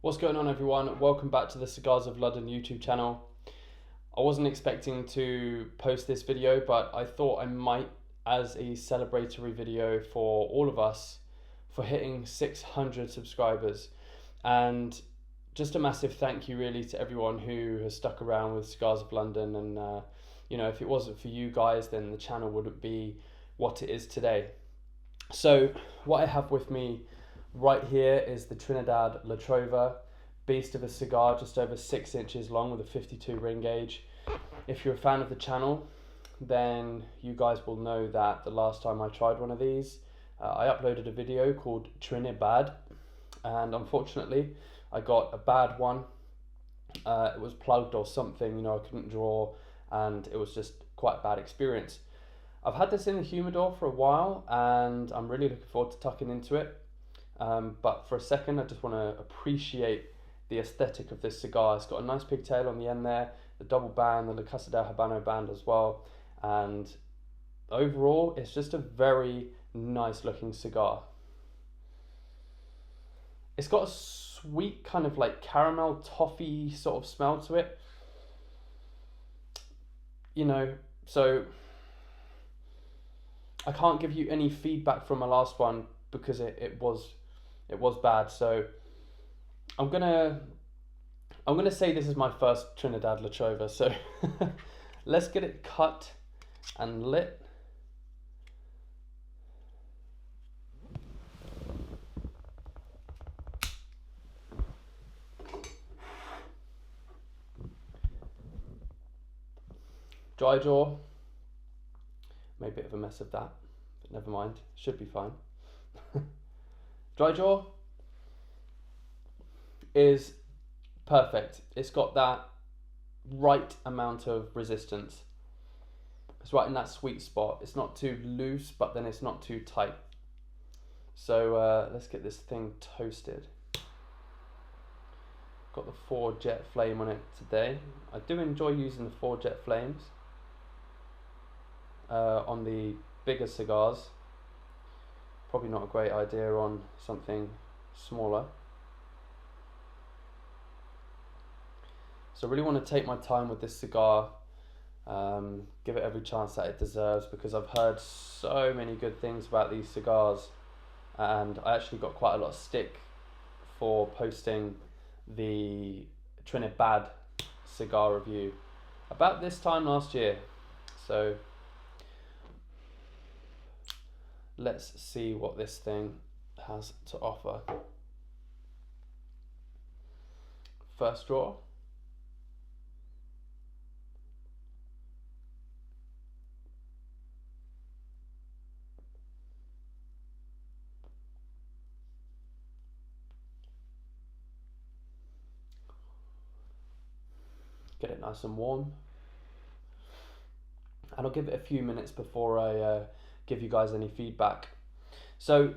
What's going on, everyone? Welcome back to the Cigars of London YouTube channel. I wasn't expecting to post this video, but I thought I might as a celebratory video for all of us for hitting 600 subscribers. And just a massive thank you really to everyone who has stuck around with Cigars of London. And if it wasn't for you guys, then the channel wouldn't be what it is today. So what I have with me right here is the Trinidad La Trova, beast of a cigar, just over 6 inches long with a 52 ring gauge. If you're a fan of the channel, then you guys will know that the last time I tried one of these, I uploaded a video called Trinidad, and unfortunately I got a bad one. It was plugged or something, I couldn't draw, and it was just quite a bad experience. I've had this in the humidor for a while and I'm really looking forward to tucking into it. But for a second, I just want to appreciate the aesthetic of this cigar. It's got a nice pigtail on the end there, the double band, the La Casa del Habano band as well. And overall, it's just a very nice looking cigar. It's got a sweet kind of like caramel toffee sort of smell to it. So I can't give you any feedback from my last one because it was bad. So I'm gonna say this is my first Trinidad La Trova. So let's get it cut and lit. Dry jaw. Made a bit of a mess of that, but never mind, should be fine. Dry jaw is perfect. It's got that right amount of resistance. It's right in that sweet spot. It's not too loose, but then it's not too tight. So let's get this thing toasted. Got the 4-jet flame on it today. I do enjoy using the 4-jet flames on the bigger cigars. Probably not a great idea on something smaller. So I really want to take my time with this cigar, give it every chance that it deserves, because I've heard so many good things about these cigars, and I actually got quite a lot of stick for posting the Trinidad cigar review about this time last year. So let's see what this thing has to offer. First draw. Get it nice and warm. And I'll give it a few minutes before I give you guys any feedback. So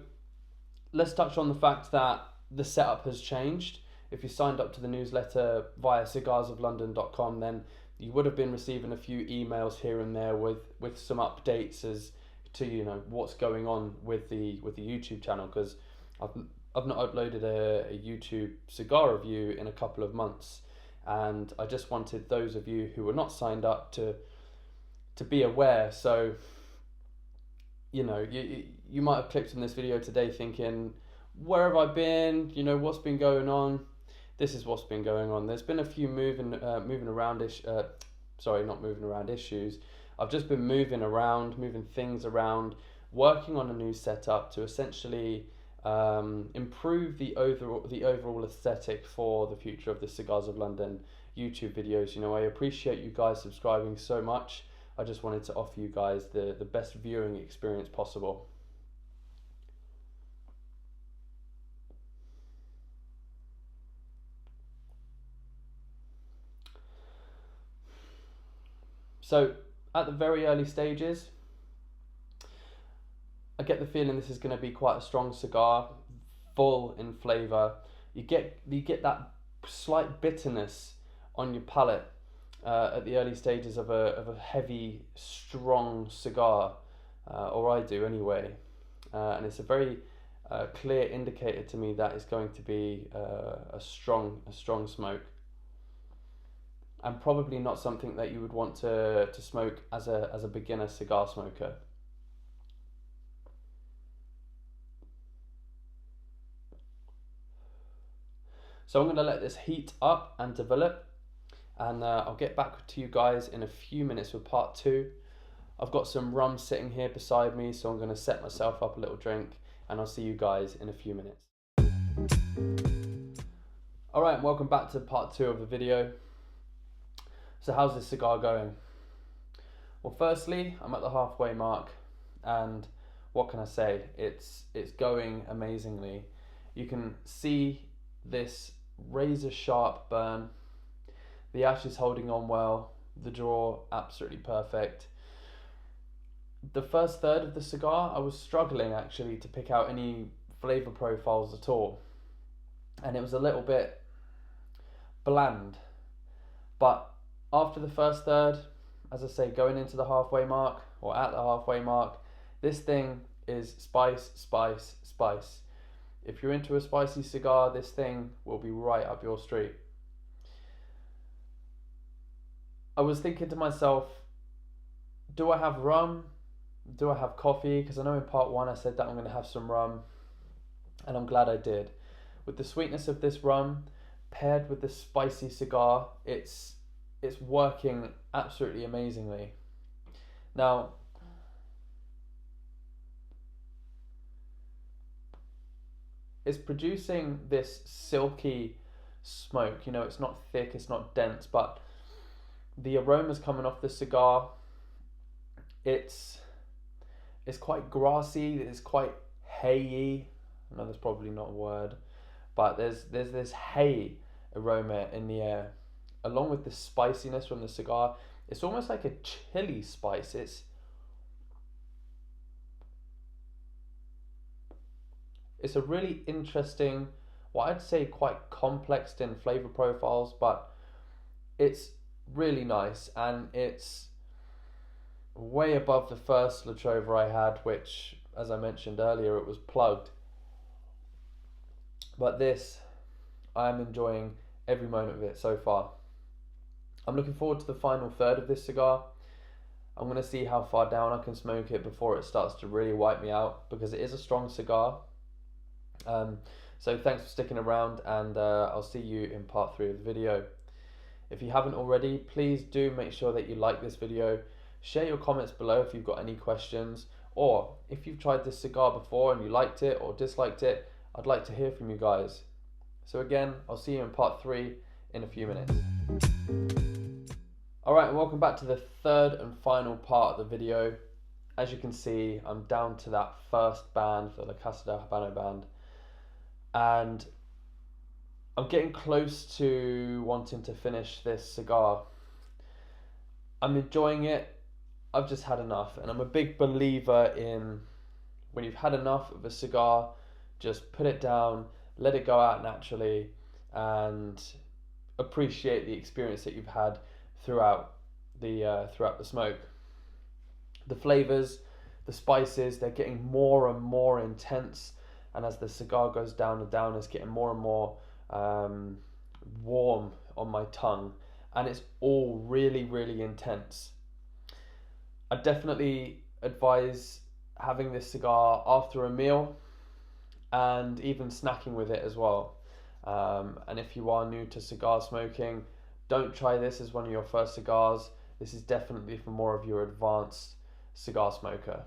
let's touch on the fact that the setup has changed. If you signed up to the newsletter via cigarsoflondon.com, then you would have been receiving a few emails here and there with some updates as to what's going on with the YouTube channel, because I've not uploaded a YouTube cigar review in a couple of months, and I just wanted those of you who were not signed up to be aware. So you might have clicked on this video today thinking, where have I been? What's been going on? This is what's been going on. There's been a few moving around issues. I've just been moving things around, working on a new setup to essentially improve the overall aesthetic for the future of the Cigars of London YouTube videos. I appreciate you guys subscribing so much. I just wanted to offer you guys the best viewing experience possible. So at the very early stages, I get the feeling this is going to be quite a strong cigar, full in flavour. You get that slight bitterness on your palate at the early stages of a heavy, strong cigar, or I do anyway. And it's a very a clear indicator to me that it's going to be a strong smoke, and probably not something that you would want to smoke as a beginner cigar smoker. So I'm going to let this heat up and develop, and I'll get back to you guys in a few minutes with part 2. I've got some rum sitting here beside me, so I'm going to set myself up a little drink, and I'll see you guys in a few minutes. Alright, welcome back to part 2 of the video. So how's this cigar going? Well, firstly, I'm at the halfway mark, and what can I say? It's going amazingly. You can see this razor sharp burn. The ash is holding on well. The draw absolutely perfect. The first third of the cigar, I was struggling actually to pick out any flavour profiles at all, and it was a little bit bland. But after the first third, as I say, going into the halfway mark, or at the halfway mark, this thing is spice, spice, spice. If you're into a spicy cigar, this thing will be right up your street. I was thinking to myself, do I have rum? Do I have coffee? Because I know in part 1 I said that I'm going to have some rum, and I'm glad I did. With the sweetness of this rum paired with the spicy cigar, it's working absolutely amazingly. Now, it's producing this silky smoke. You know, it's not thick, it's not dense, but the aromas coming off the cigar, it's quite grassy, it's quite hayy. I know that's probably not a word, but there's this hay aroma in the air, along with the spiciness from the cigar. It's almost like a chili spice. It's a really interesting, what I'd say quite complex in flavour profiles, but it's really nice, and it's way above the first La Trova I had, which, as I mentioned earlier, it was plugged. But this, I'm enjoying every moment of it so far. I'm looking forward to the final third of this cigar. I'm going to see how far down I can smoke it before it starts to really wipe me out, because it is a strong cigar. So thanks for sticking around, and I'll see you in part 3 of the video. If you haven't already, please do make sure that you like this video. Share your comments below if you've got any questions, or if you've tried this cigar before and you liked it or disliked it. I'd like to hear from you guys. So again, I'll see you in part 3 in a few minutes. Alright, and welcome back to the third and final part of the video. As you can see, I'm down to that first band, for the Casa del Habano band, and I'm getting close to wanting to finish this cigar. I'm enjoying it. I've just had enough, and I'm a big believer in, when you've had enough of a cigar, just put it down, let it go out naturally, and appreciate the experience that you've had throughout the smoke. The flavors, the spices, they're getting more and more intense, and as the cigar goes down and down, it's getting more and more warm on my tongue, and it's all really, really intense. I definitely advise having this cigar after a meal, and even snacking with it as well. And if you are new to cigar smoking, don't try this as one of your first cigars. This is definitely for more of your advanced cigar smoker.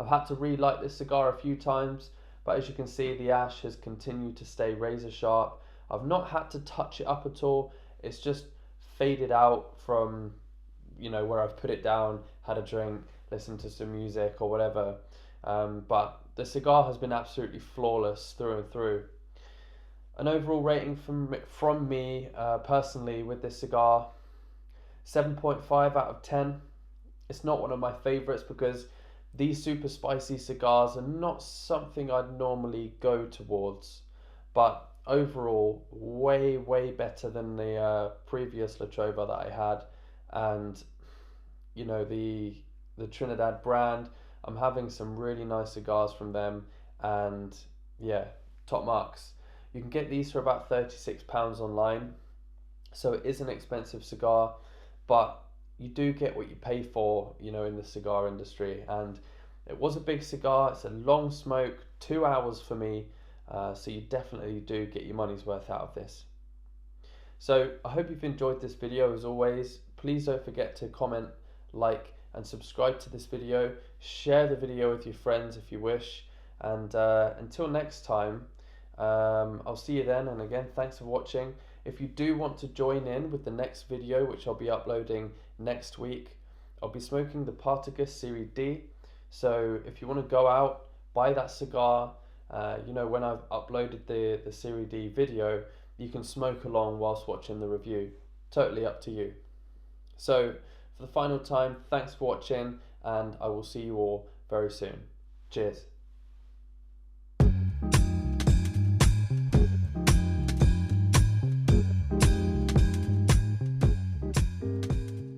I've had to relight this cigar a few times, but as you can see, the ash has continued to stay razor sharp. I've not had to touch it up at all. It's just faded out from, you know, where I've put it down, had a drink, listened to some music or whatever. But the cigar has been absolutely flawless through and through. An overall rating from me personally with this cigar, 7.5 out of 10. It's not one of my favourites because these super spicy cigars are not something I'd normally go towards, but overall way better than the previous La Trova that I had. And you know, the the Trinidad brand. I'm having some really nice cigars from them, and yeah, top marks. You can get these for about £36 online, so it is an expensive cigar, but you do get what you pay for, you know, in the cigar industry. And it was a big cigar. It's a long smoke, 2 hours for me, so you definitely do get your money's worth out of this. So I hope you've enjoyed this video. As always, please don't forget to comment, like and subscribe to this video. Share the video with your friends if you wish, and until next time, I'll see you then. And again, thanks for watching. If you do want to join in with the next video, which I'll be uploading next week, I'll be smoking the Partagas Series D. So if you want to go out, buy that cigar, you know, when I've uploaded the Series D video, you can smoke along whilst watching the review. Totally up to you. So for the final time, thanks for watching, and I will see you all very soon. Cheers.